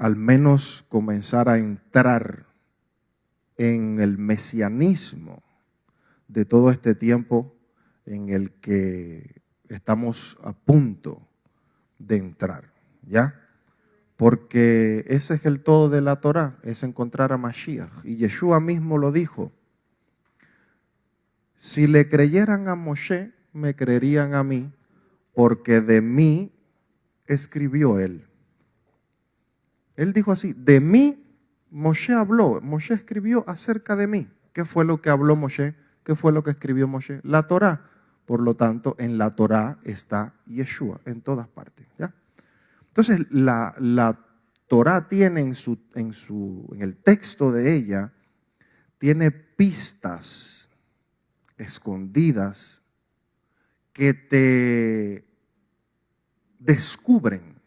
al menos comenzar a entrar en el mesianismo de todo este tiempo en el que estamos a punto de entrar, ¿ya? Porque ese es el todo de la Torá, es encontrar a Mashiach. Y Yeshua mismo lo dijo: si le creyeran a Moshe, me creerían a mí, porque de mí escribió él. Él dijo así: de mí Moshe habló, Moshe escribió acerca de mí. ¿Qué fue lo que habló Moshe? ¿Qué fue lo que escribió Moshe? La Torá. Por lo tanto, en la Torá está Yeshua, en todas partes, ¿ya? Entonces, la Torá tiene en el texto de ella, tiene pistas escondidas que te descubren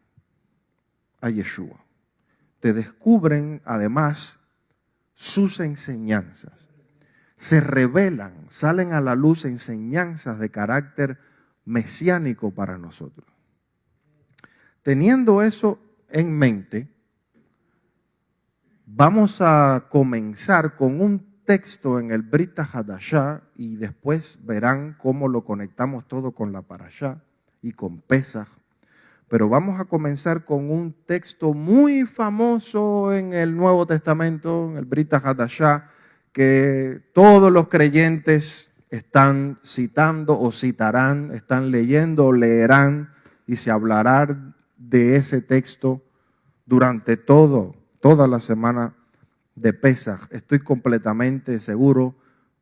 a Yeshua. Te descubren además sus enseñanzas. Se revelan, salen a la luz enseñanzas de carácter mesiánico para nosotros. Teniendo eso en mente, vamos a comenzar con un texto en el Brit Hadashah y después verán cómo lo conectamos todo con la Parashá y con Pesaj. Pero vamos a comenzar con un texto muy famoso en el Nuevo Testamento, en el Brit Hadashah, que todos los creyentes están citando o citarán, están leyendo o leerán, y se hablará de ese texto durante toda la semana de Pesaj. Estoy completamente seguro,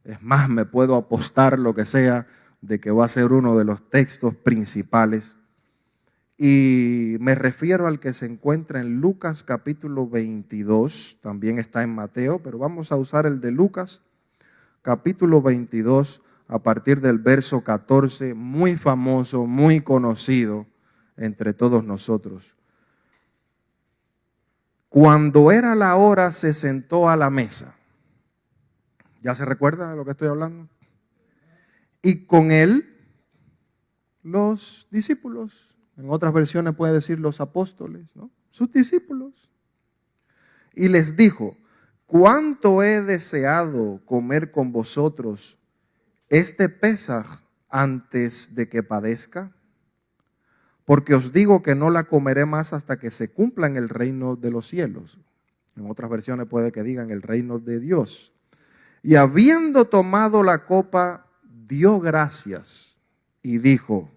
es más, me puedo apostar lo que sea, de que va a ser uno de los textos principales. Y me refiero al que se encuentra en Lucas capítulo 22, también está en Mateo, pero vamos a usar el de Lucas capítulo 22 a partir del verso 14, muy famoso, muy conocido entre todos nosotros. Cuando era la hora, se sentó a la mesa. ¿Ya se recuerda de lo que estoy hablando? Y con él los discípulos. En otras versiones puede decir los apóstoles, ¿no? Sus discípulos. Y les dijo: ¿cuánto he deseado comer con vosotros este Pesaj antes de que padezca? Porque os digo que no la comeré más hasta que se cumpla en el reino de los cielos. En otras versiones puede que digan el reino de Dios. Y habiendo tomado la copa, dio gracias y dijo: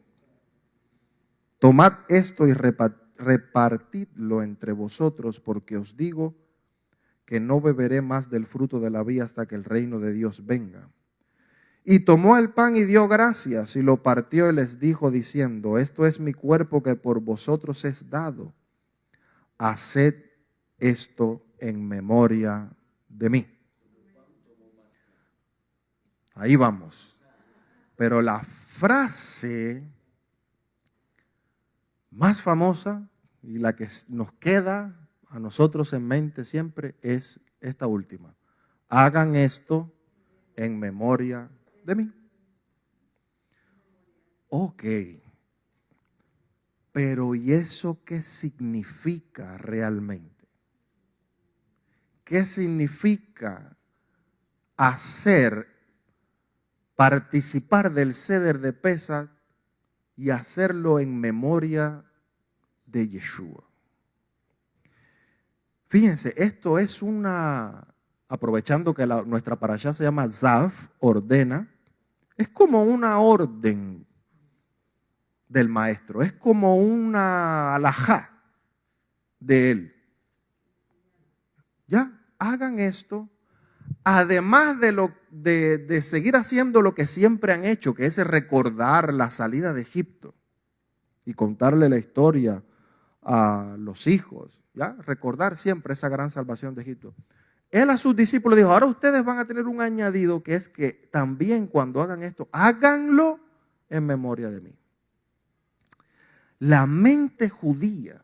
tomad esto y repartidlo entre vosotros, porque os digo que no beberé más del fruto de la vid hasta que el reino de Dios venga. Y tomó el pan y dio gracias y lo partió y les dijo diciendo: esto es mi cuerpo que por vosotros es dado. Haced esto en memoria de mí. Ahí vamos. Pero la frase más famosa y la que nos queda a nosotros en mente siempre es esta última: hagan esto en memoria de mí. Ok, pero ¿y eso qué significa realmente? ¿Qué significa participar del Seder de Pesaj y hacerlo en memoria de Yeshua? Fíjense, esto es aprovechando que nuestra parashá se llama Zav, ordena, es como una orden del maestro, es como una alajá de él. Ya, hagan esto, además de seguir haciendo lo que siempre han hecho, que es recordar la salida de Egipto y contarle la historia a los hijos, ¿ya? Recordar siempre esa gran salvación de Egipto. Él a sus discípulos dijo: ahora ustedes van a tener un añadido, que es que también cuando hagan esto, háganlo en memoria de mí. La mente judía,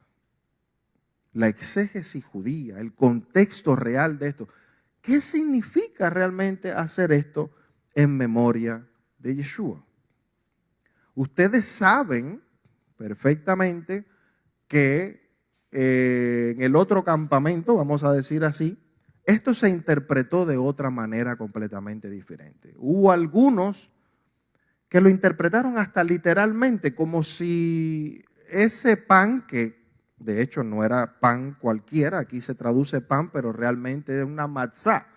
la exégesis judía, el contexto real de esto, ¿qué significa realmente hacer esto en memoria de Yeshua? Ustedes saben perfectamente que en el otro campamento, vamos a decir así, esto se interpretó de otra manera completamente diferente. Hubo algunos que lo interpretaron hasta literalmente, como si ese pan, que de hecho no era pan cualquiera, aquí se traduce pan, pero realmente es una matzá,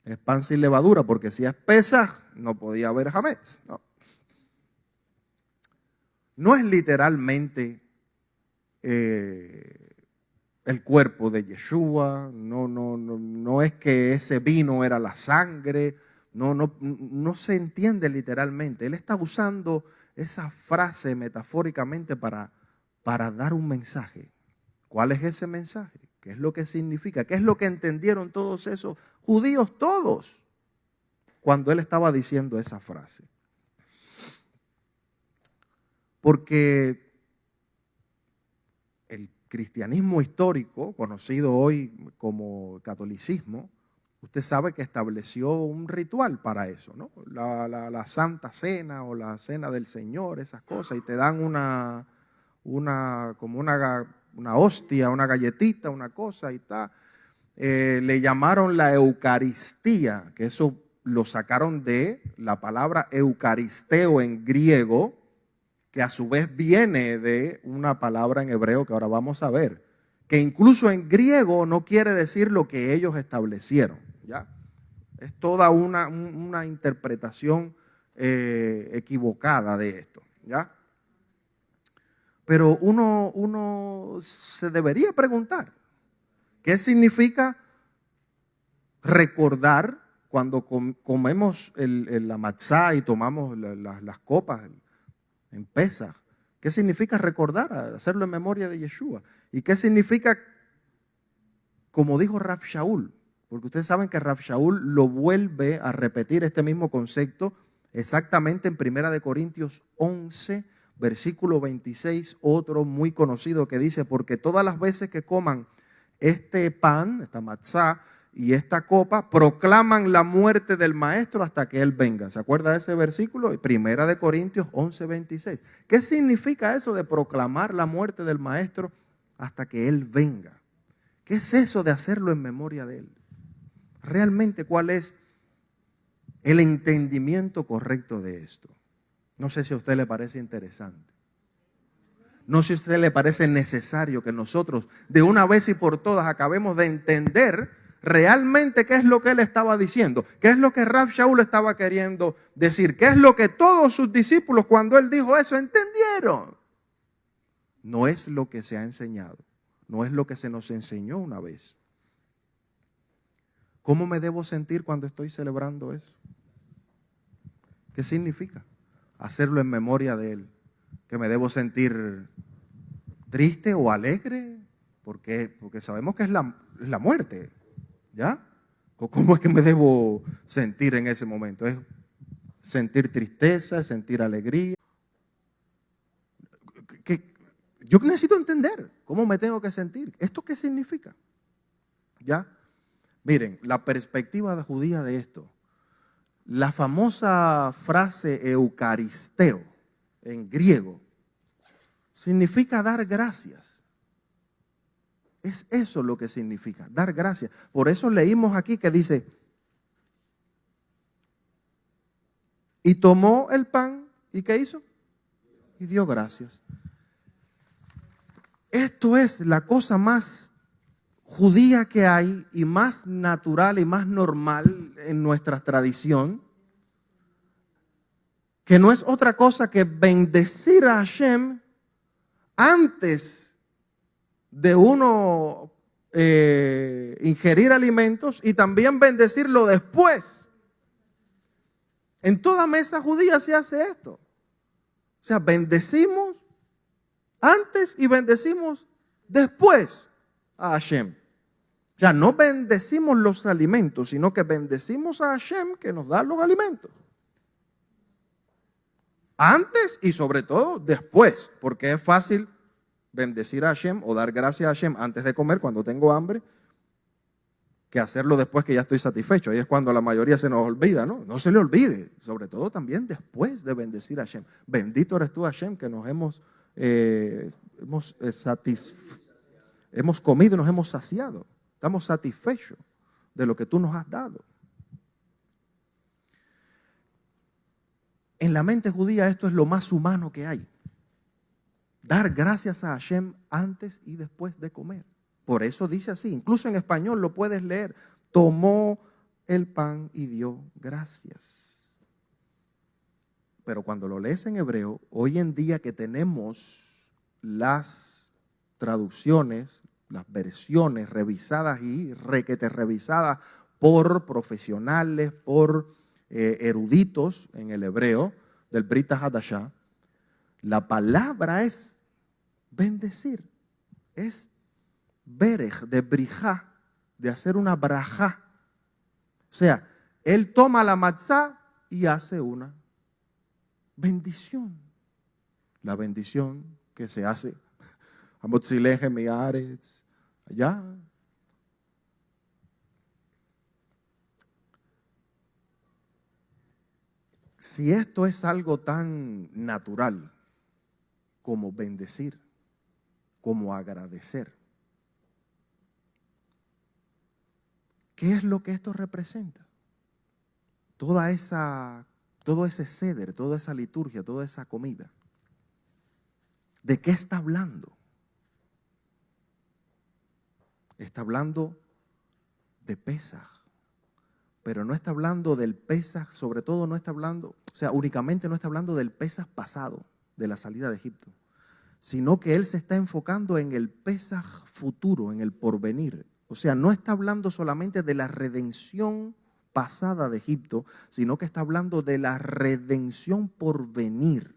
es pan sin levadura, porque si es Pesaj, no podía haber hametz. No es literalmente el cuerpo de Yeshua, no es que ese vino era la sangre, no se entiende literalmente. Él está usando esa frase metafóricamente para dar un mensaje. ¿Cuál es ese mensaje? ¿Qué es lo que significa? ¿Qué es lo que entendieron todos esos judíos, todos, cuando él estaba diciendo esa frase? Porque el cristianismo histórico, conocido hoy como catolicismo, usted sabe que estableció un ritual para eso, ¿no? La Santa Cena o la Cena del Señor, esas cosas, y te dan como una hostia, una galletita, una cosa y tal. Le llamaron la Eucaristía, que eso lo sacaron de la palabra eucaristeo en griego, que a su vez viene de una palabra en hebreo que ahora vamos a ver, que incluso en griego no quiere decir lo que ellos establecieron, ¿ya? Es toda una interpretación equivocada de esto, ¿ya? Pero uno se debería preguntar, ¿qué significa recordar cuando comemos la matzá y tomamos las copas en Pesaj? ¿Qué significa recordar, hacerlo en memoria de Yeshua? ¿Y qué significa, como dijo Rav Shaul? Porque ustedes saben que Rav Shaul lo vuelve a repetir este mismo concepto exactamente en 1 Corintios 11, versículo 26, otro muy conocido que dice, porque todas las veces que coman este pan, esta matzá y esta copa, proclaman la muerte del maestro hasta que él venga. ¿Se acuerda de ese versículo? 1 Corintios 11, 26. ¿Qué significa eso de proclamar la muerte del maestro hasta que él venga? ¿Qué es eso de hacerlo en memoria de él? Realmente, ¿cuál es el entendimiento correcto de esto? No sé si a usted le parece interesante. No sé si a usted le parece necesario que nosotros de una vez y por todas acabemos de entender realmente qué es lo que él estaba diciendo, qué es lo que Rav Shaul estaba queriendo decir, qué es lo que todos sus discípulos cuando él dijo eso entendieron. No es lo que se ha enseñado, no es lo que se nos enseñó una vez. ¿Cómo me debo sentir cuando estoy celebrando eso? ¿Qué significa? Hacerlo en memoria de él. ¿Que me debo sentir triste o alegre? Porque sabemos que es la muerte, ¿ya? ¿Cómo es que me debo sentir en ese momento? ¿Es sentir tristeza, sentir alegría? Yo necesito entender cómo me tengo que sentir. ¿Esto qué significa? ¿Ya? Miren, la perspectiva judía de esto. La famosa frase eucaristeo en griego significa dar gracias. Es eso lo que significa, dar gracias. Por eso leímos aquí que dice, y tomó el pan, ¿y qué hizo? Y dio gracias. Esto es la cosa más judía que hay y más natural y más normal en nuestra tradición, que no es otra cosa que bendecir a Hashem antes de uno ingerir alimentos y también bendecirlo después. En toda mesa judía se hace esto. O sea, bendecimos antes y bendecimos después a Hashem. O sea, no bendecimos los alimentos, sino que bendecimos a Hashem que nos da los alimentos. Antes y sobre todo después, porque es fácil bendecir a Hashem o dar gracias a Hashem antes de comer cuando tengo hambre, que hacerlo después que ya estoy satisfecho. Ahí es cuando la mayoría se nos olvida, ¿no? No se le olvide, sobre todo también después de bendecir a Hashem. Bendito eres tú, Hashem, que nos hemos Hemos comido y nos hemos saciado. Estamos satisfechos de lo que tú nos has dado. En la mente judía esto es lo más humano que hay. Dar gracias a Hashem antes y después de comer. Por eso dice así, incluso en español lo puedes leer. Tomó el pan y dio gracias. Pero cuando lo lees en hebreo, hoy en día que tenemos las traducciones, las versiones revisadas y requete revisadas por profesionales, por eruditos en el hebreo del Brit Hadashah, la palabra es bendecir, es berej, de brijá, de hacer una brajá. O sea, él toma la matzá y hace una bendición. La bendición que se hace Amotzileje miaretz, allá. Si esto es algo tan natural como bendecir, como agradecer, ¿qué es lo que esto representa? Todo ese ceder, toda esa liturgia, toda esa comida. ¿De qué está hablando? Está hablando de Pesaj, pero no está hablando del Pesaj, sobre todo no está hablando, únicamente no está hablando del Pesaj pasado, de la salida de Egipto, sino que él se está enfocando en el Pesaj futuro, en el porvenir. O sea, no está hablando solamente de la redención pasada de Egipto, sino que está hablando de la redención por venir.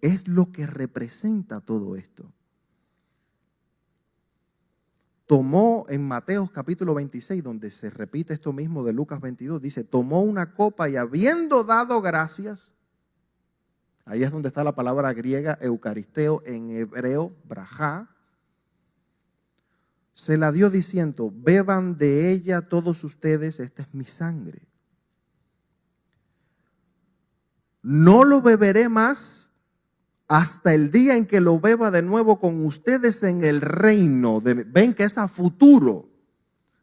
Es lo que representa todo esto. Tomó en Mateo capítulo 26, donde se repite esto mismo de Lucas 22, dice, tomó una copa y habiendo dado gracias, ahí es donde está la palabra griega eucaristeo, en hebreo brajá, se la dio diciendo, beban de ella todos ustedes, esta es mi sangre. No lo beberé más hasta el día en que lo beba de nuevo con ustedes en el reino. Ven que es a futuro. O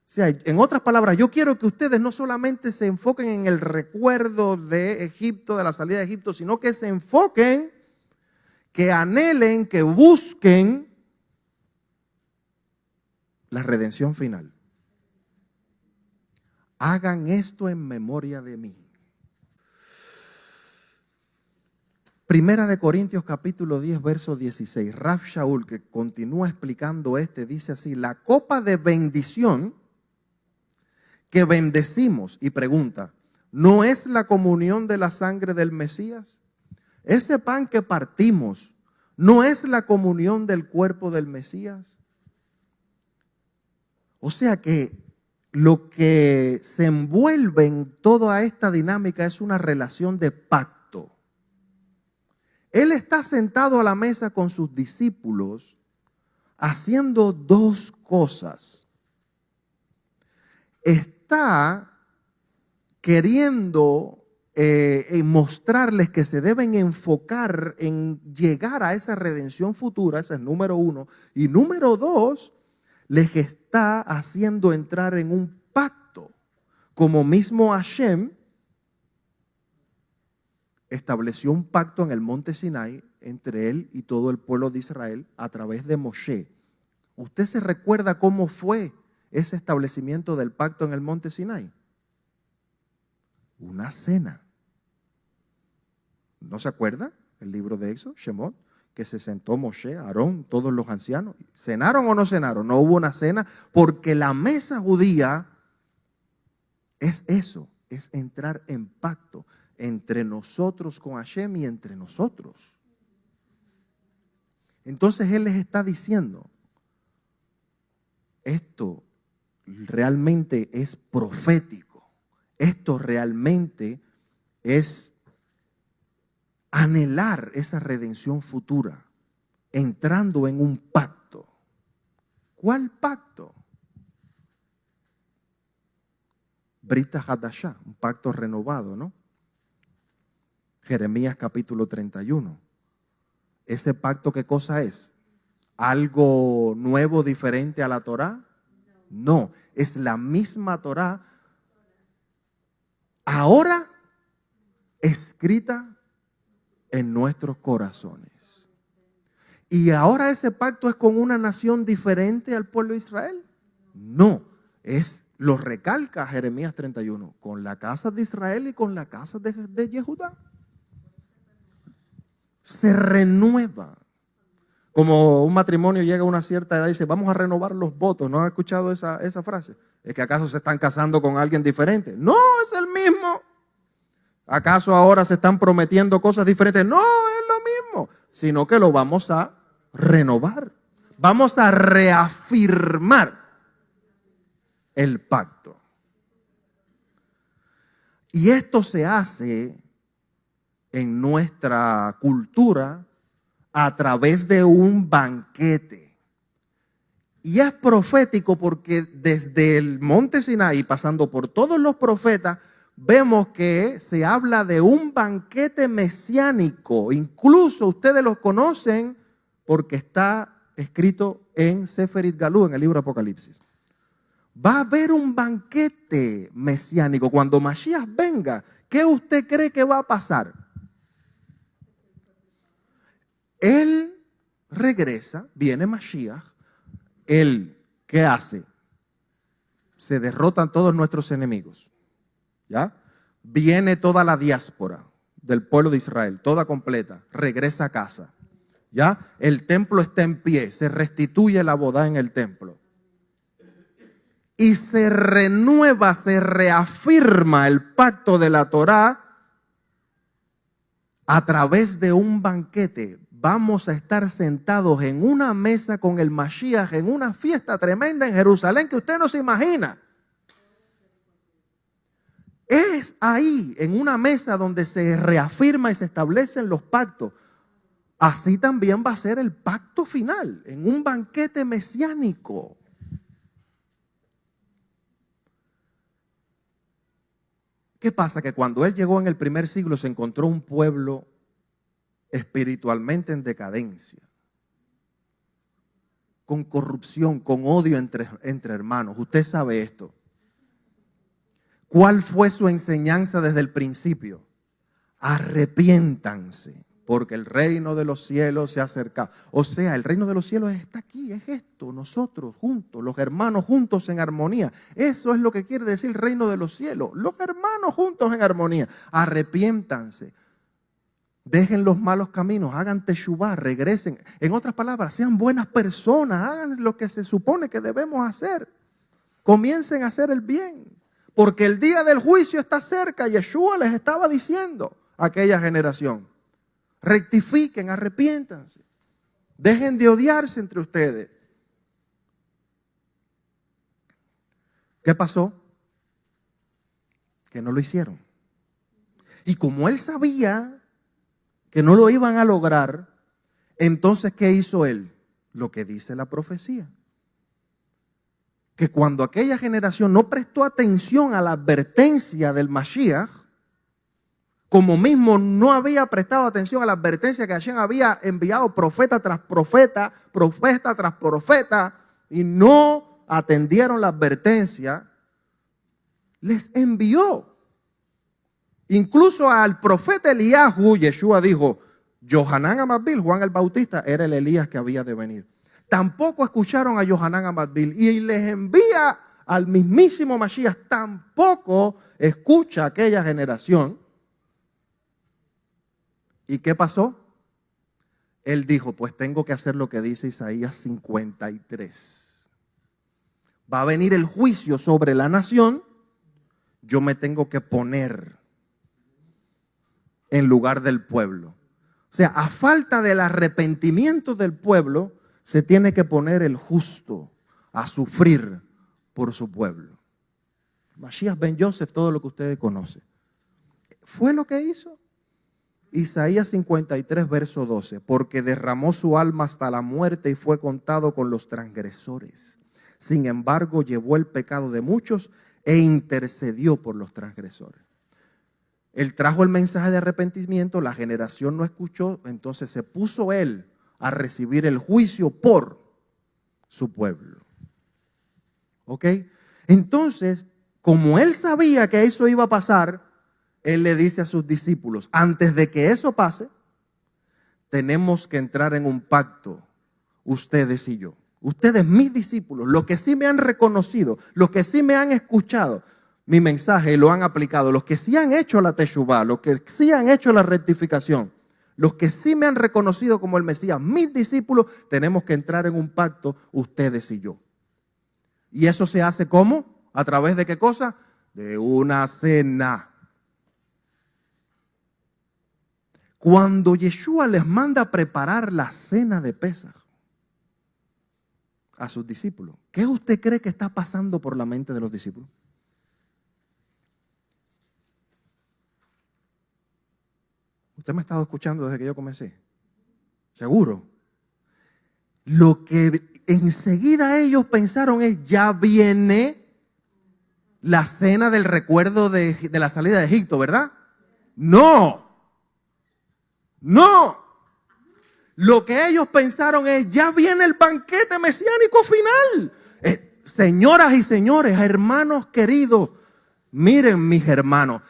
sea, en otras palabras, yo quiero que ustedes no solamente se enfoquen en el recuerdo de Egipto, de la salida de Egipto, sino que se enfoquen, que anhelen, que busquen la redención final. Hagan esto en memoria de mí. Primera de Corintios capítulo 10, verso 16. Rav Shaul, que continúa explicando dice así, la copa de bendición que bendecimos, y pregunta, ¿no es la comunión de la sangre del Mesías? Ese pan que partimos, ¿no es la comunión del cuerpo del Mesías? O sea que lo que se envuelve en toda esta dinámica es una relación de pacto. Él está sentado a la mesa con sus discípulos haciendo dos cosas. Está queriendo mostrarles que se deben enfocar en llegar a esa redención futura, ese es número uno. Y número dos, les está haciendo entrar en un pacto, como mismo Hashem estableció un pacto en el monte Sinai entre él y todo el pueblo de Israel a través de Moshe. ¿Usted se recuerda cómo fue ese establecimiento del pacto en el monte Sinai? Una cena. ¿No se acuerda? El libro de Éxodo, Shemot, que se sentó Moshe, Aarón, todos los ancianos. ¿Cenaron o no cenaron? No hubo una cena porque la mesa judía es eso, es entrar en pacto entre nosotros con Hashem y entre nosotros. Entonces Él les está diciendo, esto realmente es profético, esto realmente es anhelar esa redención futura, entrando en un pacto. ¿Cuál pacto? Brit Hadashah, un pacto renovado, ¿no? Jeremías capítulo 31. Ese pacto, ¿qué cosa es? algo nuevo, diferente a la Torá? No, es la misma Torá, ahora escrita en nuestros corazones. ¿Y ahora ese pacto es con una nación diferente al pueblo de Israel? No, lo recalca Jeremías 31, con la casa de Israel y con la casa de Yehudá. Se renueva. Como un matrimonio llega a una cierta edad y dice, vamos a renovar los votos. ¿No has escuchado esa frase? ¿Es que acaso se están casando con alguien diferente? No, es el mismo. ¿Acaso ahora se están prometiendo cosas diferentes? No, es lo mismo. Sino que lo vamos a renovar. Vamos a reafirmar el pacto. Y esto se hace en nuestra cultura a través de un banquete. Y es profético porque desde el monte Sinaí, pasando por todos los profetas, vemos que se habla de un banquete mesiánico. Incluso ustedes lo conocen porque está escrito en Sefer Galú, en el libro Apocalipsis. Va a haber un banquete mesiánico. Cuando Mashiach venga, ¿qué usted cree que va a pasar? Él regresa, viene Mashiach. Él, ¿qué hace? Se derrotan todos nuestros enemigos. ¿Ya? Viene toda la diáspora del pueblo de Israel, toda completa, regresa a casa. ¿Ya? El templo está en pie, se restituye la boda en el templo. Y se renueva, se reafirma el pacto de la Torá a través de un banquete. Vamos a estar sentados en una mesa con el Mashiach, en una fiesta tremenda en Jerusalén que usted no se imagina. Es ahí, en una mesa donde se reafirma y se establecen los pactos. Así también va a ser el pacto final, en un banquete mesiánico. ¿Qué pasa? Que cuando él llegó en el primer siglo se encontró un pueblo espiritualmente en decadencia, con corrupción, con odio entre hermanos. Usted sabe esto. ¿Cuál fue su enseñanza desde el principio? Arrepiéntanse, porque el reino de los cielos se ha acercado. O sea, el reino de los cielos está aquí, es esto, nosotros juntos, los hermanos juntos en armonía. Eso es lo que quiere decir el reino de los cielos, los hermanos juntos en armonía. Arrepiéntanse, dejen los malos caminos, hagan teshuvá, regresen. En otras palabras, sean buenas personas, hagan lo que se supone que debemos hacer. Comiencen a hacer el bien, porque el día del juicio está cerca. Yeshua les estaba diciendo a aquella generación: rectifiquen, arrepiéntanse, dejen de odiarse entre ustedes. ¿Qué pasó? Que no lo hicieron. Y como él sabía que no lo iban a lograr, entonces ¿qué hizo él? Lo que dice la profecía. Que cuando aquella generación no prestó atención a la advertencia del Mashiach, como mismo no había prestado atención a la advertencia que Hashem había enviado profeta tras profeta, profeta tras profeta, y no atendieron la advertencia, les envió. Incluso al profeta Eliyahu, Yeshua dijo, Yohanan Amatbil, Juan el Bautista, era el Elías que había de venir. Tampoco escucharon a Yohanan Amatbil y les envía al mismísimo Mashiach. Tampoco escucha a aquella generación. ¿Y qué pasó? Él dijo, pues tengo que hacer lo que dice Isaías 53. Va a venir el juicio sobre la nación. Yo me tengo que poner en lugar del pueblo. O sea, a falta del arrepentimiento del pueblo, se tiene que poner el justo a sufrir por su pueblo. Mashiach ben Yosef, todo lo que ustedes conocen. Fue lo que hizo. Isaías 53, verso 12. Porque derramó su alma hasta la muerte y fue contado con los transgresores. Sin embargo, llevó el pecado de muchos e intercedió por los transgresores. Él trajo el mensaje de arrepentimiento, la generación no escuchó, entonces se puso él a recibir el juicio por su pueblo. ¿Ok? Entonces, como él sabía que eso iba a pasar, él le dice a sus discípulos, antes de que eso pase, tenemos que entrar en un pacto, ustedes y yo. Ustedes, mis discípulos, los que sí me han reconocido, los que sí me han escuchado mi mensaje y lo han aplicado, los que sí han hecho la teshuvá, los que sí han hecho la rectificación, los que sí me han reconocido como el Mesías, mis discípulos, tenemos que entrar en un pacto, ustedes y yo. ¿Y eso se hace cómo? ¿A través de qué cosa? De una cena. Cuando Yeshua les manda a preparar la cena de Pesaj a sus discípulos, ¿qué usted cree que está pasando por la mente de los discípulos? ¿Usted me ha estado escuchando desde que yo comencé? ¿Seguro? Lo que enseguida ellos pensaron es, ya viene la cena del recuerdo de la salida de Egipto, ¿verdad? No. No. Lo que ellos pensaron es, ya viene el banquete mesiánico final. Señoras y señores, hermanos queridos, miren mis hermanos,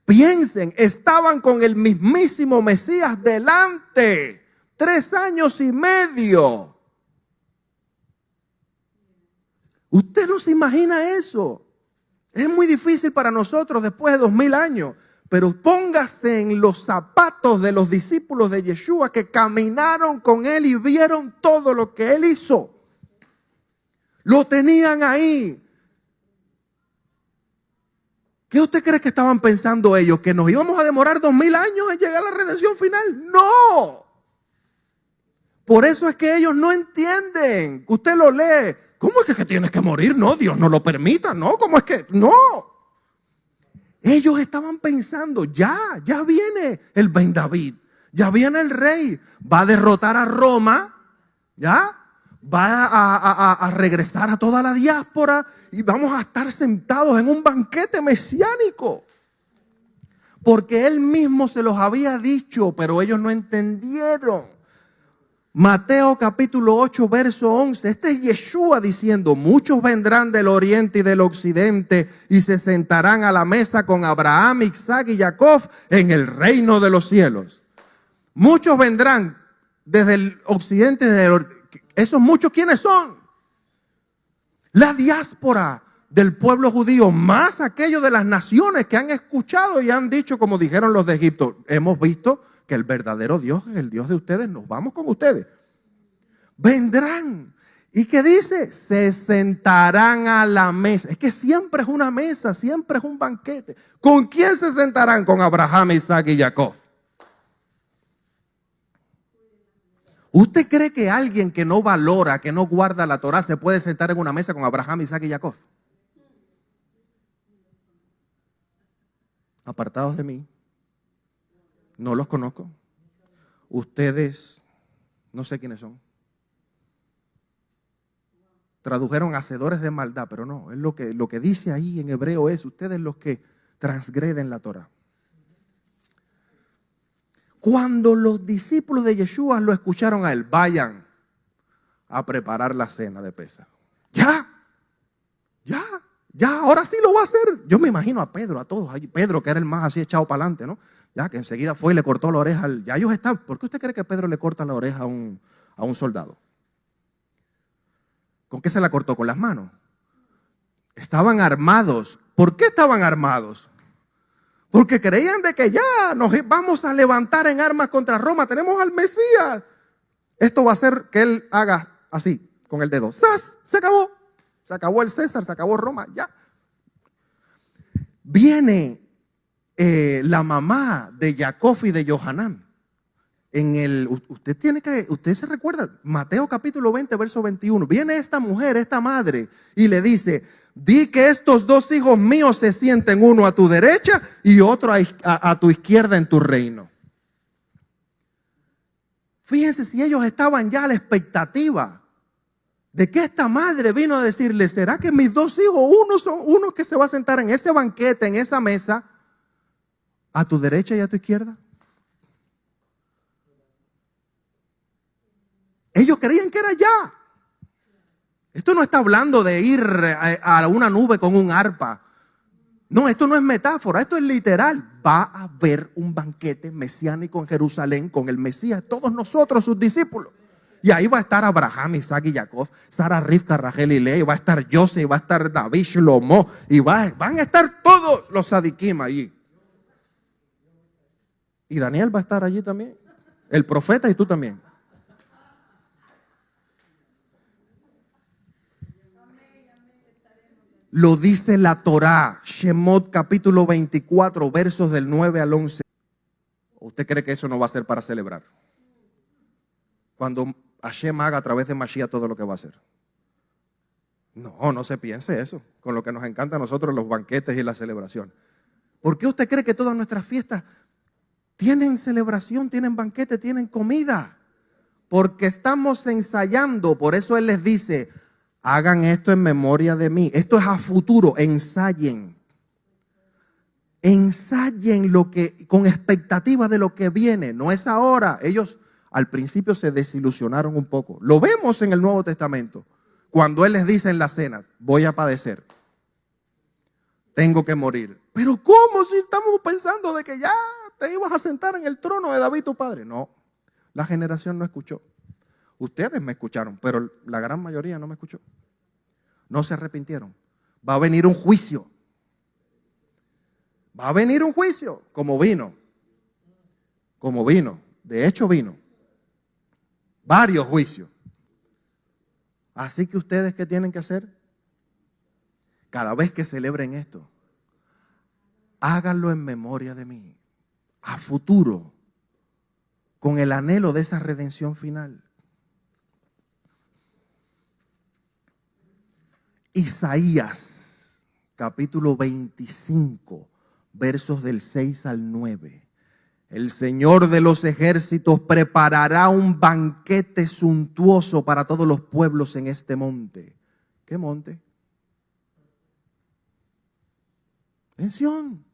piensen, estaban con el mismísimo Mesías delante, 3 años y medio. Usted no se imagina eso. Es muy difícil para nosotros después de 2000 años. Pero póngase en los zapatos de los discípulos de Yeshua que caminaron con él y vieron todo lo que él hizo. Lo tenían ahí. ¿Qué usted cree que estaban pensando ellos? ¿Que nos íbamos a demorar 2000 años en llegar a la redención final? ¡No! Por eso es que ellos no entienden. Usted lo lee. ¿Cómo es que tienes que morir? No, Dios no lo permita. No, ¿cómo es que? No. Ellos estaban pensando, ya viene el Ben David, ya viene el rey, va a derrotar a Roma, ya, va a regresar a toda la diáspora y vamos a estar sentados en un banquete mesiánico. Porque él mismo se los había dicho, pero ellos no entendieron. Mateo capítulo 8, verso 11. Este es Yeshua diciendo, muchos vendrán del oriente y del occidente y se sentarán a la mesa con Abraham, Isaac y Jacob en el reino de los cielos. Muchos vendrán desde el occidente. ¿Esos muchos quiénes son? La diáspora del pueblo judío, más aquellos de las naciones que han escuchado y han dicho, como dijeron los de Egipto, hemos visto que el verdadero Dios es el Dios de ustedes, nos vamos con ustedes. Vendrán. ¿Y qué dice? Se sentarán a la mesa. Es que siempre es una mesa, siempre es un banquete. ¿Con quién se sentarán? Con Abraham, Isaac y Jacob. ¿Usted cree que alguien que no valora, que no guarda la Torah, se puede sentar en una mesa con Abraham, Isaac y Jacob? Apartados de mí. No los conozco. Ustedes, no sé quiénes son. Tradujeron hacedores de maldad, pero no, es lo que dice ahí en hebreo es, ustedes los que transgreden la Torah. Cuando los discípulos de Yeshua lo escucharon a él, vayan a preparar la cena de Pesaj. Ya, ahora sí lo va a hacer. Yo me imagino a Pedro, a todos allí. Pedro, que era el más así echado para adelante, ¿no? Ya que enseguida fue y le cortó la oreja. Ya ellos están. ¿Por qué usted cree que Pedro le corta la oreja a un soldado? ¿Con qué se la cortó? Con las manos. Estaban armados. ¿Por qué estaban armados? Porque creían de que ya nos vamos a levantar en armas contra Roma. Tenemos al Mesías. Esto va a hacer que él haga así, con el dedo. ¡Sas! Se acabó. Se acabó el César, se acabó Roma, ya. Viene la mamá de Jacob y de Johanán. Usted se recuerda, Mateo capítulo 20, verso 21. Viene esta mujer, esta madre, y le dice, di que estos 2 hijos míos se sienten, uno a tu derecha y otro a tu izquierda en tu reino. Fíjense si ellos estaban ya a la expectativa de que esta madre vino a decirle, ¿será que mis 2 hijos, uno que se va a sentar en ese banquete, en esa mesa, a tu derecha y a tu izquierda? Ellos creían que era ya. Esto no está hablando de ir a una nube con un arpa. No, esto no es metáfora, esto es literal. Va a haber un banquete mesiánico en Jerusalén con el Mesías, todos nosotros, sus discípulos. Y ahí va a estar Abraham, Isaac y Jacob, Sara, Rivka, Rachel y Lea, y va a estar José, y va a estar David, Shlomo, y van a estar todos los sadiquim allí. Y Daniel va a estar allí también, el profeta y tú también. Lo dice la Torá, Shemot capítulo 24, versos del 9 al 11. ¿Usted cree que eso no va a ser para celebrar? Cuando Hashem haga a través de Mashiach todo lo que va a hacer. No, no se piense eso. Con lo que nos encanta a nosotros los banquetes y la celebración. ¿Por qué usted cree que todas nuestras fiestas tienen celebración, tienen banquete, tienen comida? Porque estamos ensayando. Por eso Él les dice: hagan esto en memoria de mí. Esto es a futuro. Ensayen. Ensayen con expectativa de lo que viene. No es ahora. Ellos al principio se desilusionaron un poco. Lo vemos en el Nuevo Testamento. Cuando Él les dice en la cena: voy a padecer. Tengo que morir. Pero ¿cómo si estamos pensando de que ya te ibas a sentar en el trono de David tu padre? No. La generación no escuchó. Ustedes me escucharon, pero la gran mayoría no me escuchó. No se arrepintieron. Va a venir un juicio. Va a venir un juicio, como vino. Como vino. De hecho vino. Varios juicios. Así que ustedes, ¿qué tienen que hacer? Cada vez que celebren esto, háganlo en memoria de mí. A futuro. Con el anhelo de esa redención final. Isaías, capítulo 25, versos del 6 al 9. El Señor de los ejércitos preparará un banquete suntuoso para todos los pueblos en este monte. ¿Qué monte? En Sión.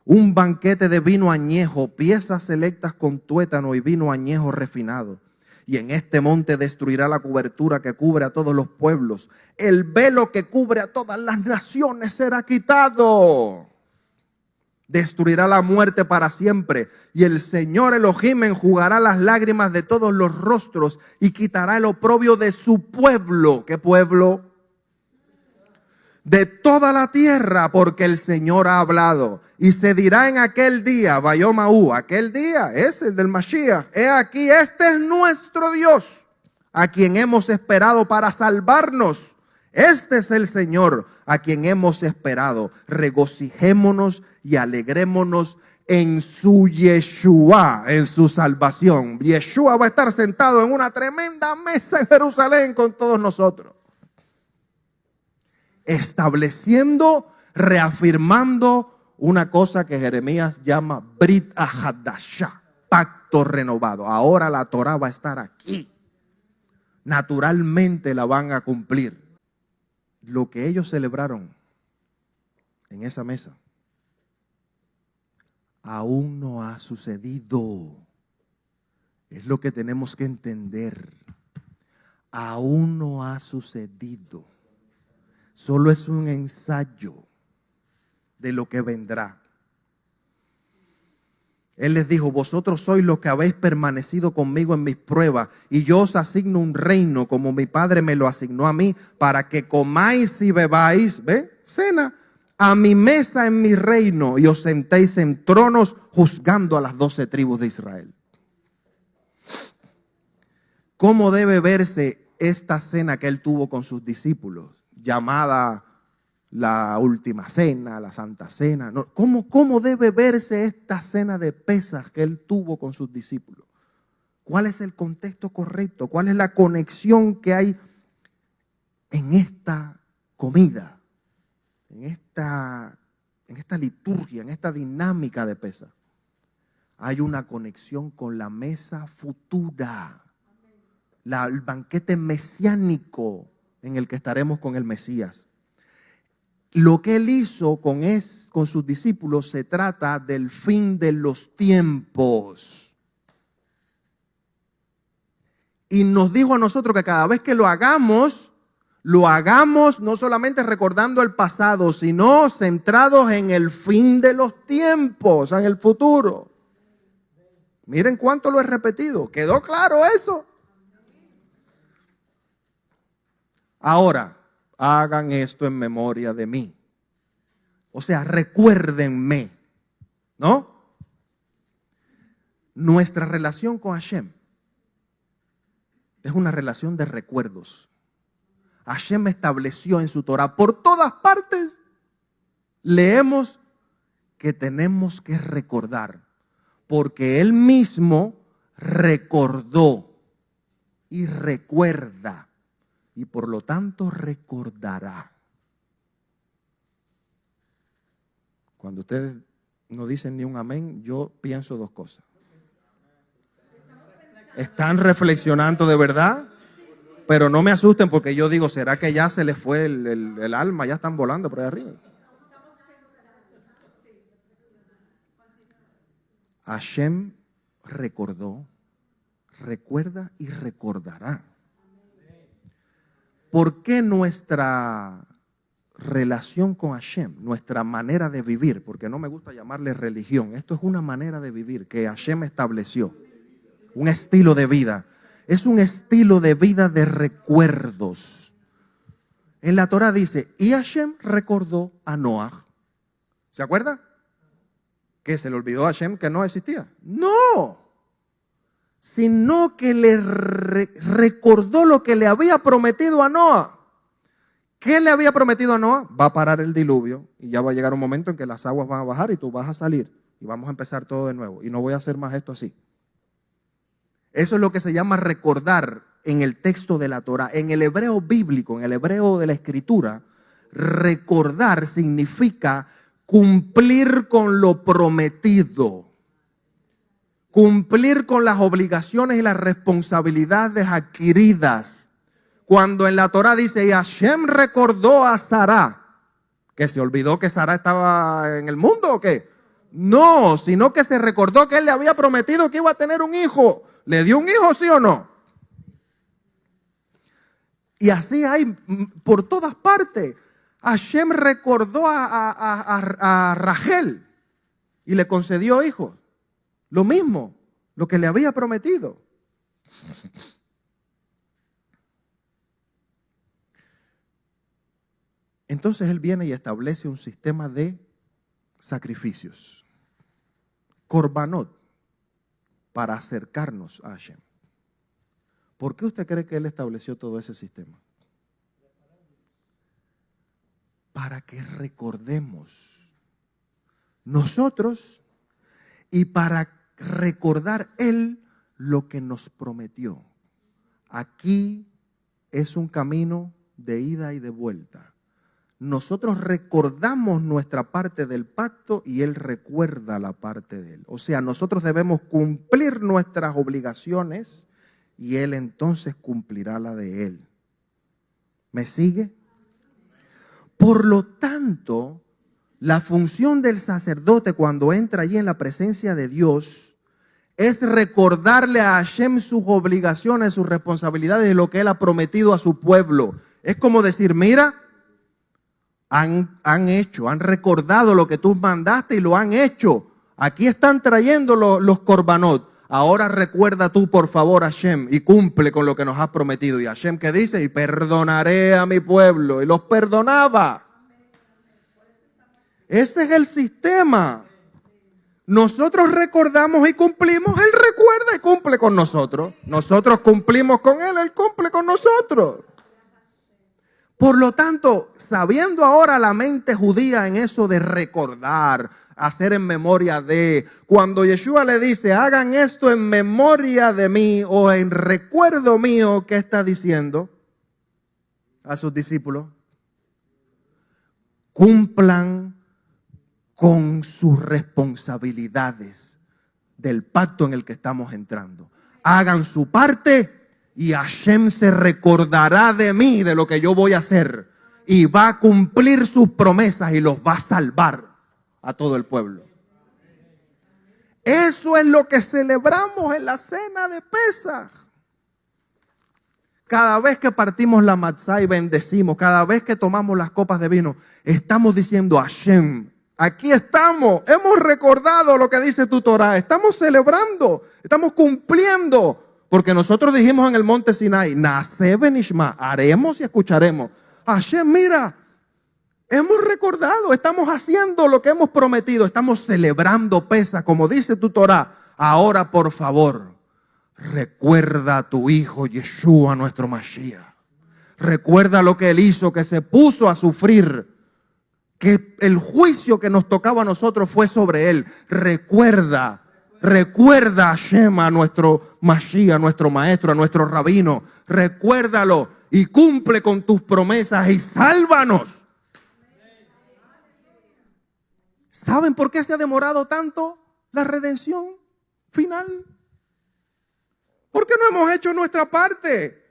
Un banquete de vino añejo, piezas selectas con tuétano y vino añejo refinado. Y en este monte destruirá la cobertura que cubre a todos los pueblos. El velo que cubre a todas las naciones será quitado. Destruirá la muerte para siempre. Y el Señor Elohim enjugará las lágrimas de todos los rostros y quitará el oprobio de su pueblo. ¿Qué pueblo? De toda la tierra, porque el Señor ha hablado. Y se dirá en aquel día, Bayomaú, aquel día es el del Mashiach. He aquí, este es nuestro Dios, a quien hemos esperado para salvarnos. Este es el Señor, a quien hemos esperado. Regocijémonos y alegrémonos en su Yeshua, en su salvación. Yeshua va a estar sentado en una tremenda mesa en Jerusalén con todos nosotros. Estableciendo, reafirmando una cosa que Jeremías llama Brit Ahadashah, pacto renovado. Ahora la Torah va a estar aquí. Naturalmente la van a cumplir. Lo que ellos celebraron en esa mesa aún no ha sucedido. Es lo que tenemos que entender. Aún no ha sucedido. Solo es un ensayo de lo que vendrá. Él les dijo: vosotros sois los que habéis permanecido conmigo en mis pruebas, y yo os asigno un reino como mi Padre me lo asignó a mí, para que comáis y bebáis, ¿ve? Cena, a mi mesa en mi reino, y os sentéis en tronos juzgando a las 12 tribus de Israel. ¿Cómo debe verse esta cena que él tuvo con sus discípulos? Llamada la última cena, la santa cena. ¿Cómo debe verse esta cena de Pesaj que él tuvo con sus discípulos? ¿Cuál es el contexto correcto? ¿Cuál es la conexión que hay en esta comida? En esta liturgia, en esta dinámica de Pesaj. Hay una conexión con la mesa futura. El banquete mesiánico en el que estaremos con el Mesías. Lo que él hizo con sus discípulos se trata del fin de los tiempos. Y nos dijo a nosotros que cada vez que lo hagamos, lo hagamos no solamente recordando el pasado, sino centrados en el fin de los tiempos, en el futuro. Miren cuánto lo he repetido. ¿Quedó claro eso? Ahora, hagan esto en memoria de mí. O sea, recuérdenme, ¿no? Nuestra relación con Hashem es una relación de recuerdos. Hashem estableció en su Torah, por todas partes, leemos que tenemos que recordar, porque Él mismo recordó y recuerda, y por lo tanto recordará. Cuando ustedes no dicen ni un amén, yo pienso dos cosas. ¿Están reflexionando de verdad? Pero no me asusten porque yo digo, ¿será que ya se les fue el alma? Ya están volando por ahí arriba. Hashem recordó, recuerda y recordará. ¿Por qué nuestra relación con Hashem, nuestra manera de vivir? Porque no me gusta llamarle religión. Esto es una manera de vivir que Hashem estableció. Un estilo de vida. Es un estilo de vida de recuerdos. En la Torah dice, y Hashem recordó a Noah. ¿Se acuerda? ¿Que se le olvidó a Hashem que no existía? No. Sino que le recordó lo que le había prometido a Noah. ¿Qué le había prometido a Noah? Va a parar el diluvio y ya va a llegar un momento en que las aguas van a bajar y tú vas a salir y vamos a empezar todo de nuevo y no voy a hacer más esto así. Eso es lo que se llama recordar en el texto de la Torah. En el hebreo bíblico, en el hebreo de la escritura, recordar significa cumplir con lo prometido. Cumplir con las obligaciones y las responsabilidades adquiridas. Cuando en la Torah dice, y Hashem recordó a Sará, ¿que se olvidó que Sará estaba en el mundo o qué? No, sino que se recordó que él le había prometido que iba a tener un hijo. ¿Le dio un hijo, sí o no? Y así hay por todas partes. Hashem recordó a Rachel y le concedió hijos. Lo mismo, lo que le había prometido. Entonces él viene y establece un sistema de sacrificios. Korbanot, para acercarnos a Hashem. ¿Por qué usted cree que él estableció todo ese sistema? Para que recordemos nosotros y para recordar él lo que nos prometió. Aquí es un camino de ida y de vuelta. Nosotros recordamos nuestra parte del pacto y él recuerda la parte de él. O sea, nosotros debemos cumplir nuestras obligaciones y él entonces cumplirá la de él. ¿Me sigue? Por lo tanto, la función del sacerdote cuando entra allí en la presencia de Dios es recordarle a Hashem sus obligaciones, sus responsabilidades y lo que él ha prometido a su pueblo. Es como decir, mira, han recordado lo que tú mandaste y lo han hecho. Aquí están trayendo los korbanot. Ahora recuerda tú, por favor, Hashem, y cumple con lo que nos has prometido. Y Hashem, ¿qué dice? Y perdonaré a mi pueblo. Y los perdonaba. Ese es el sistema. Nosotros recordamos y cumplimos. Él recuerda y cumple con nosotros. Nosotros cumplimos con él, él cumple con nosotros. Por lo tanto, sabiendo ahora la mente judía en eso de recordar, hacer en memoria de, cuando Yeshua le dice, hagan esto en memoria de mí o en recuerdo mío, ¿qué está diciendo a sus discípulos? Cumplan con sus responsabilidades del pacto en el que estamos entrando. Hagan su parte. Y Hashem se recordará de mí, de lo que yo voy a hacer. Y va a cumplir sus promesas y los va a salvar a todo el pueblo. Eso es lo que celebramos en la cena de Pesaj. Cada vez que partimos la matzá y bendecimos, cada vez que tomamos las copas de vino, estamos diciendo Hashem, aquí estamos, hemos recordado lo que dice tu Torah, estamos celebrando, estamos cumpliendo, porque nosotros dijimos en el monte Sinai, Naaseh benishma, haremos y escucharemos. Hashem, mira, hemos recordado, estamos haciendo lo que hemos prometido, estamos celebrando Pesaj, como dice tu Torah. Ahora, por favor, recuerda a tu hijo Yeshua, nuestro Mashiach. Recuerda lo que él hizo, que se puso a sufrir, que el juicio que nos tocaba a nosotros fue sobre él. Recuerda a Hashem, a nuestro Mashiach, a nuestro maestro, a nuestro rabino. Recuérdalo y cumple con tus promesas y sálvanos. ¿Saben por qué se ha demorado tanto la redención final? Porque no hemos hecho nuestra parte.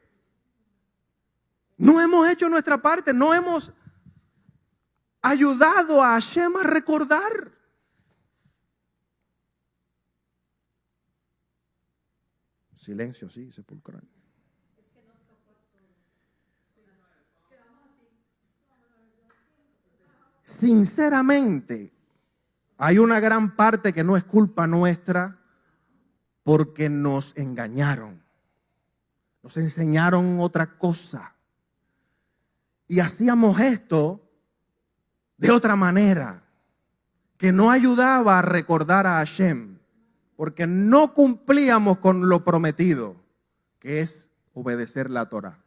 No hemos hecho nuestra parte. No hemos ayudado a Hashem a recordar. Silencio, sí, sepulcral. Sinceramente, hay una gran parte que no es culpa nuestra, porque nos engañaron, nos enseñaron otra cosa y hacíamos esto de otra manera que no ayudaba a recordar a Hashem, porque no cumplíamos con lo prometido, que es obedecer la Torah.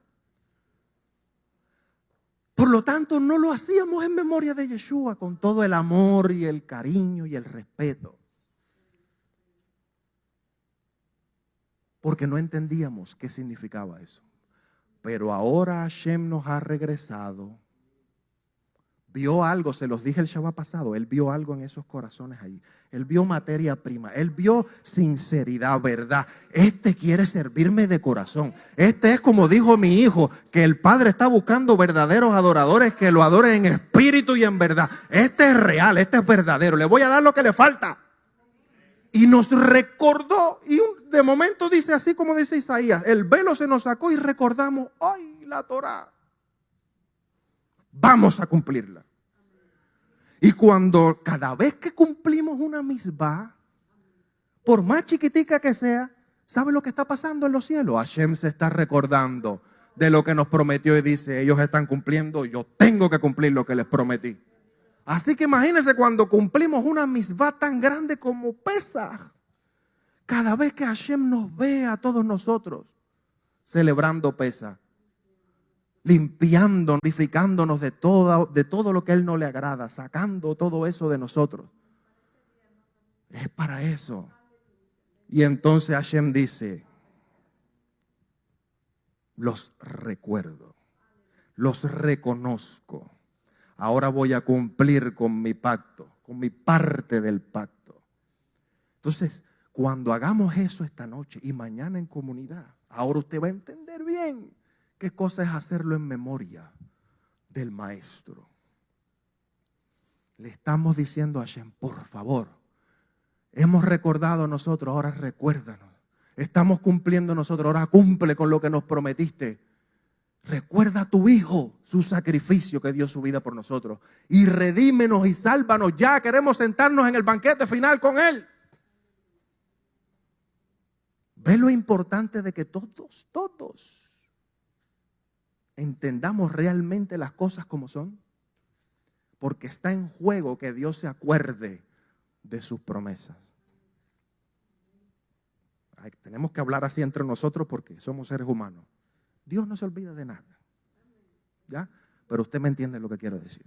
Por lo tanto, no lo hacíamos en memoria de Yeshua con todo el amor y el cariño y el respeto, porque no entendíamos qué significaba eso. Pero ahora Hashem nos ha regresado. Vio algo, se los dije el Shabbat pasado, él vio algo en esos corazones ahí. Él vio materia prima, él vio sinceridad, verdad. Este quiere servirme de corazón. Este es como dijo mi hijo, que el Padre está buscando verdaderos adoradores que lo adoren en espíritu y en verdad. Este es real, este es verdadero. Le voy a dar lo que le falta. Y nos recordó, y de momento dice así como dice Isaías, el velo se nos sacó y recordamos, ¡ay, la Torah! Vamos a cumplirla. Y cada vez que cumplimos una misbah, por más chiquitica que sea, ¿sabe lo que está pasando en los cielos? Hashem se está recordando de lo que nos prometió y dice, ellos están cumpliendo, yo tengo que cumplir lo que les prometí. Así que imagínense cuando cumplimos una misbah tan grande como Pesaj. Cada vez que Hashem nos ve a todos nosotros celebrando Pesaj, limpiando, purificándonos de todo lo que a Él no le agrada, sacando todo eso de nosotros. Es para eso. Y entonces Hashem dice, los recuerdo, los reconozco. Ahora voy a cumplir con mi pacto, con mi parte del pacto. Entonces, cuando hagamos eso esta noche y mañana en comunidad, ahora usted va a entender bien qué cosa es hacerlo en memoria del Maestro. Le estamos diciendo a Hashem, por favor, hemos recordado nosotros, ahora recuérdanos. Estamos cumpliendo nosotros, ahora cumple con lo que nos prometiste. Recuerda a tu Hijo, su sacrificio que dio su vida por nosotros. Y redímenos y sálvanos. Ya queremos sentarnos en el banquete final con Él. ¿Ve lo importante de que todos entendamos realmente las cosas como son? Porque está en juego que Dios se acuerde de sus promesas. Tenemos que hablar así entre nosotros porque somos seres humanos. Dios no se olvida de nada. ¿Ya? Pero usted me entiende lo que quiero decir.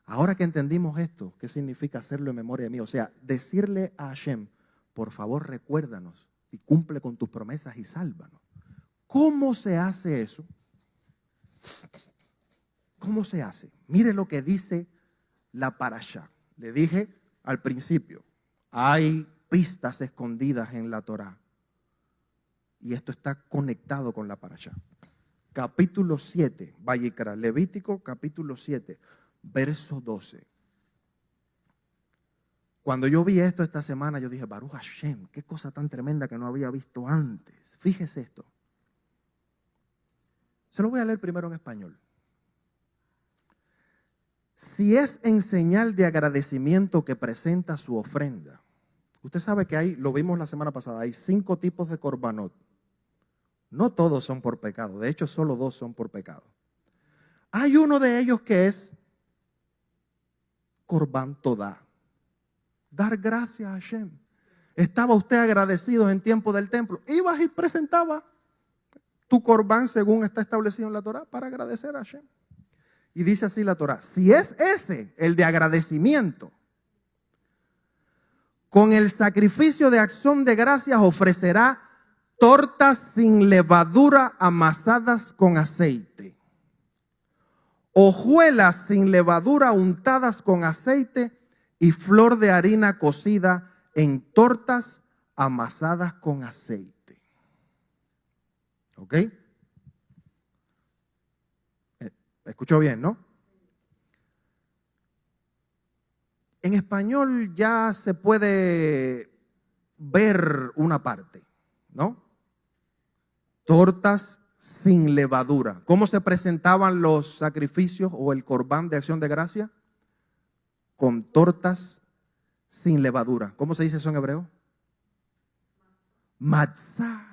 Ahora que entendimos esto, ¿qué significa hacerlo en memoria de mí? O sea, decirle a Hashem, por favor recuérdanos y cumple con tus promesas y sálvanos. ¿Cómo se hace eso? ¿Cómo se hace? Mire lo que dice la parashá. Le dije al principio, hay pistas escondidas en la Torá. Y esto está conectado con la parashá. Capítulo 7, Vayikra, Levítico capítulo 7, verso 12. Cuando yo vi esto esta semana, yo dije, Baruch Hashem, qué cosa tan tremenda que no había visto antes. Fíjese esto. Se lo voy a leer primero en español. Si es en señal de agradecimiento que presenta su ofrenda. Usted sabe que hay, lo vimos la semana pasada, hay 5 tipos de corbanot. No todos son por pecado, de hecho solo 2 son por pecado. Hay uno de ellos que es Corban Todá, dar gracias a Hashem. Estaba usted agradecido en tiempo del templo, ibas y presentaba tu Corban según está establecido en la Torah para agradecer a Hashem. Y dice así la Torah, si es ese el de agradecimiento, con el sacrificio de acción de gracias ofrecerá tortas sin levadura amasadas con aceite, hojuelas sin levadura untadas con aceite y flor de harina cocida en tortas amasadas con aceite. ¿Ok? ¿Escuchó bien, no? En español ya se puede ver una parte, ¿no? Tortas sin levadura. ¿Cómo se presentaban los sacrificios o el corbán de acción de gracia? Con tortas sin levadura. ¿Cómo se dice eso en hebreo? Matzah.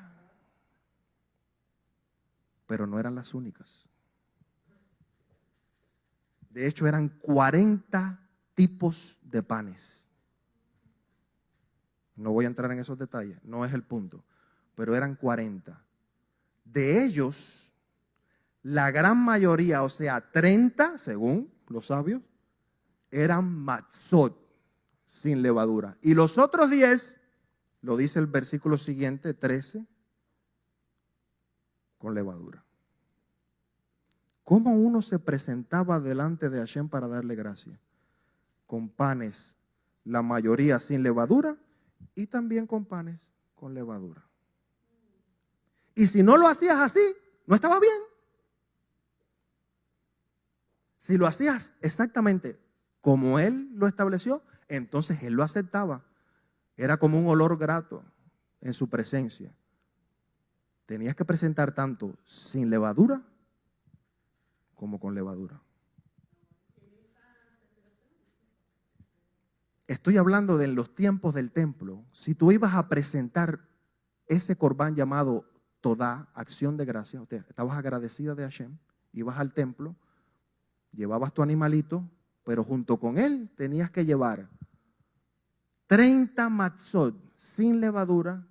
Pero no eran las únicas. De hecho, eran 40 tipos de panes. No voy a entrar en esos detalles, no es el punto, pero eran 40. De ellos, la gran mayoría, o sea, 30, según los sabios, eran matzot, sin levadura. Y los otros 10, lo dice el versículo siguiente, 13, con levadura. ¿Cómo uno se presentaba delante de Hashem para darle gracia? Con panes, la mayoría sin levadura, y también con panes con levadura. Y si no lo hacías así, no estaba bien. Si lo hacías exactamente como Él lo estableció, entonces Él lo aceptaba. Era como un olor grato en su presencia. Tenías que presentar tanto sin levadura como con levadura. Estoy hablando de los tiempos del templo. Si tú ibas a presentar ese corbán llamado Todá, acción de gracia, estabas agradecida de Hashem, ibas al templo, llevabas tu animalito, pero junto con él tenías que llevar 30 matzot sin levadura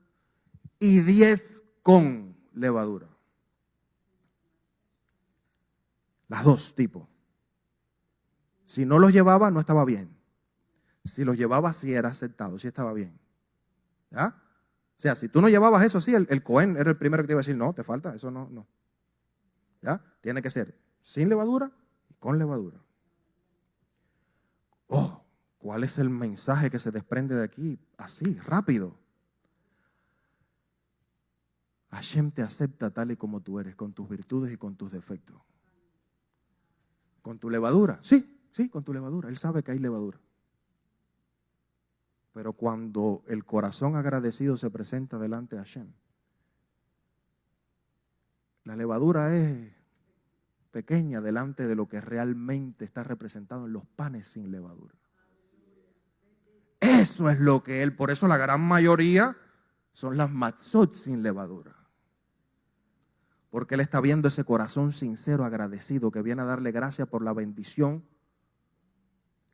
y 10 con levadura. Las 2 tipos. Si no los llevaba, no estaba bien. Si los llevabas, sí era aceptado, sí estaba bien. ¿Ya? O sea, si tú no llevabas eso, sí, el Cohen era el primero que te iba a decir, no, te falta, eso no. ¿Ya? Tiene que ser sin levadura y con levadura. Oh, ¿cuál es el mensaje que se desprende de aquí? Así, rápido. Hashem te acepta tal y como tú eres, con tus virtudes y con tus defectos. ¿Con tu levadura? Sí, con tu levadura. Él sabe que hay levadura. Pero cuando el corazón agradecido se presenta delante de Hashem, la levadura es pequeña delante de lo que realmente está representado en los panes sin levadura. Eso es lo que Él, por eso la gran mayoría son las matzot sin levadura. Porque Él está viendo ese corazón sincero, agradecido, que viene a darle gracias por la bendición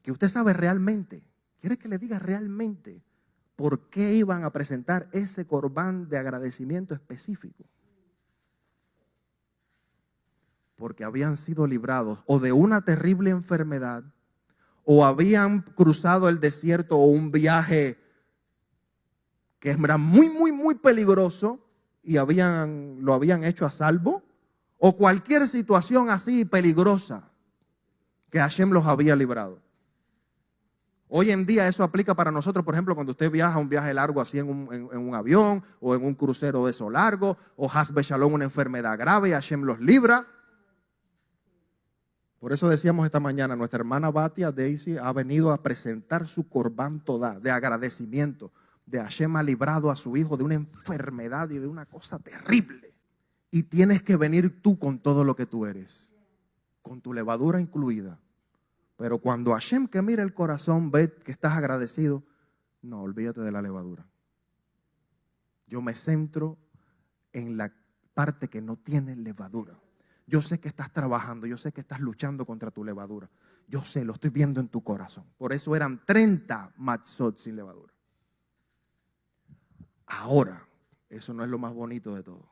que usted sabe realmente. ¿Quiere que le diga realmente por qué iban a presentar ese corbán de agradecimiento específico? Porque habían sido librados o de una terrible enfermedad, o habían cruzado el desierto o un viaje que era muy peligroso y lo habían hecho a salvo, o cualquier situación así peligrosa que Hashem los había librado. Hoy en día eso aplica para nosotros, por ejemplo, cuando usted viaja un viaje largo así en un avión o en un crucero de eso largo, o Hasbe Shalom, una enfermedad grave y Hashem los libra. Por eso decíamos esta mañana, nuestra hermana Batia Daisy ha venido a presentar su corbán Todá de agradecimiento. De Hashem ha librado a su hijo de una enfermedad y de una cosa terrible. Y tienes que venir tú con todo lo que tú eres, con tu levadura incluida. Pero cuando Hashem, que mira el corazón, ve que estás agradecido, no, olvídate de la levadura. Yo me centro en la parte que no tiene levadura. Yo sé que estás trabajando, yo sé que estás luchando contra tu levadura. Yo sé, lo estoy viendo en tu corazón. Por eso eran 30 matzot sin levadura. Ahora, eso no es lo más bonito de todo.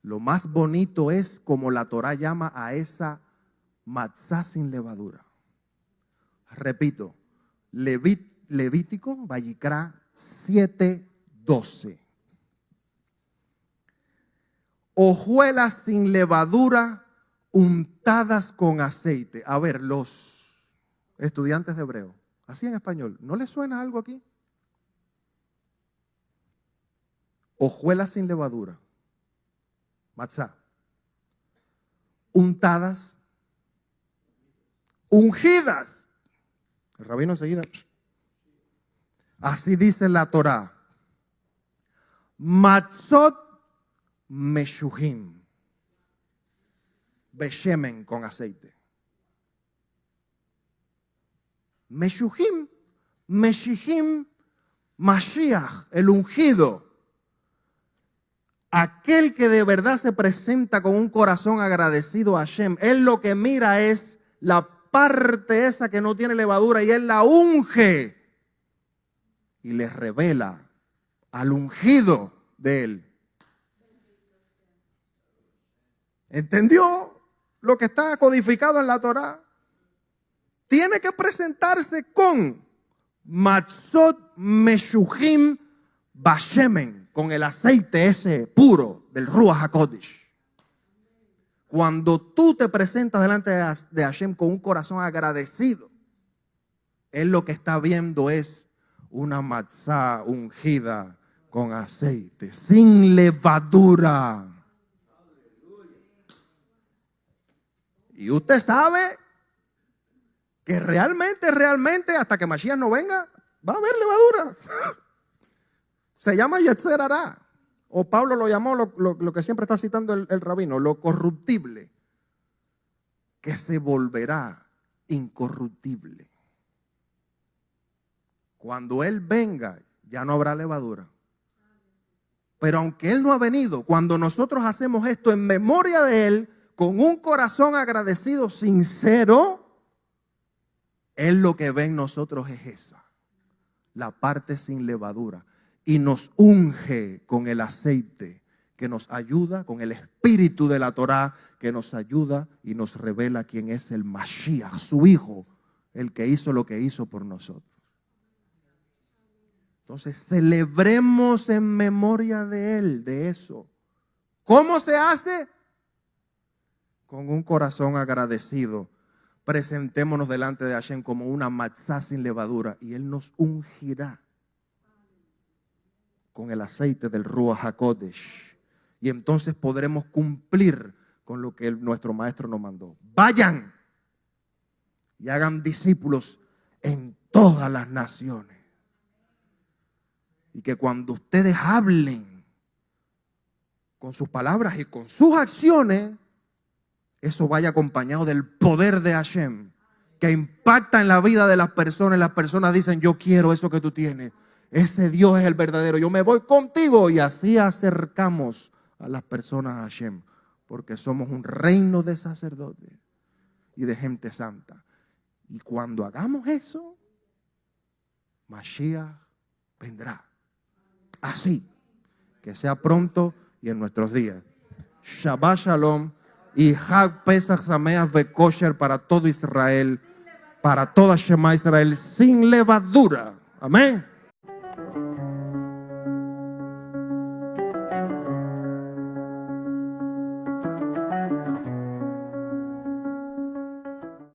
Lo más bonito es como la Torah llama a esa matzá sin levadura. Repito, Levítico, Vayikra 7:12. Hojuelas sin levadura untadas con aceite. A ver, los estudiantes de hebreo, así en español, ¿no les suena algo aquí? Hojuelas sin levadura, matzá, untadas, ungidas. El rabino enseguida, así dice la Torá. Matzot meshuhim, beshemen, con aceite. Meshuhim, meshihim, Mashiach, el ungido. Aquel que de verdad se presenta con un corazón agradecido a Hashem, él lo que mira es la parte esa que no tiene levadura y él la unge y le revela al ungido de él. ¿Entendió lo que está codificado en la Torá? Tiene que presentarse con matzot meshuhim bashemen, con el aceite ese puro del Ruach HaKodesh. Cuando tú te presentas delante de Hashem con un corazón agradecido, él lo que está viendo es una matzá ungida con aceite, sin levadura. Y usted sabe que realmente, hasta que Mashiach no venga, va a haber levadura. Se llama Yetzer Hará. O Pablo lo llamó lo que siempre está citando el rabino, lo corruptible, que se volverá incorruptible. Cuando Él venga, ya no habrá levadura. Pero aunque Él no ha venido, cuando nosotros hacemos esto en memoria de Él, con un corazón agradecido, sincero, Él lo que ve en nosotros es esa, la parte sin levadura. Y nos unge con el aceite que nos ayuda, con el espíritu de la Torá que nos ayuda y nos revela quién es el Mashiach, su Hijo, el que hizo lo que hizo por nosotros. Entonces celebremos en memoria de Él, de eso. ¿Cómo se hace? Con un corazón agradecido. Presentémonos delante de Hashem como una matzá sin levadura y Él nos ungirá con el aceite del Ruach HaKodesh. Y entonces podremos cumplir con lo que nuestro maestro nos mandó. Vayan y hagan discípulos en todas las naciones. Y que cuando ustedes hablen con sus palabras y con sus acciones, eso vaya acompañado del poder de Hashem, que impacta en la vida de las personas. Las personas dicen, yo quiero eso que tú tienes. Ese Dios es el verdadero, yo me voy contigo. Y así acercamos a las personas a Hashem, porque somos un reino de sacerdotes y de gente santa. Y cuando hagamos eso, Mashiach vendrá. Así, que sea pronto y en nuestros días. Shabbat Shalom y Hag Pesach Sameach Vekosher para todo Israel, para toda Shema Israel, sin levadura. Amén.